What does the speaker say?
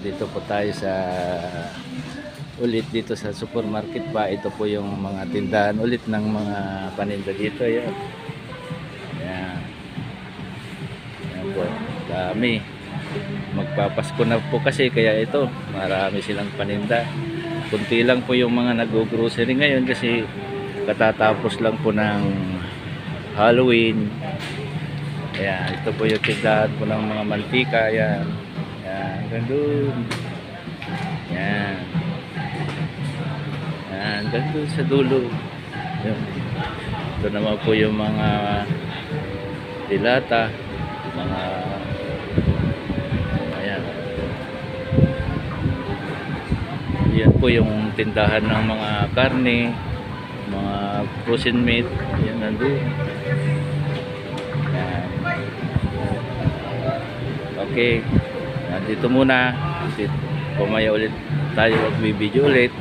Dito po tayo sa ulit dito sa supermarket pa. Ito po yung mga tindahan ulit ng mga paninda dito. Yan. Yan. Yan po. Dami. Magpapasko na po kasi kaya ito. Marami silang paninda. Kunti lang po yung mga nag-grocery ngayon kasi katatapos lang po ng Halloween. Ayan, ito po yung tindahan po ng mga mantika. Ayan. Ayan, gandun. Ayan. Ayan, gandun sa dulo. Ayan. Ito naman po yung mga dilata. Mga ayan. Ayan po yung tindahan ng mga karne, mga frozen meat. Ayan, nandun. Ayan. Okay, dito muna. Pumaya ulit tayo, mag-video ulit.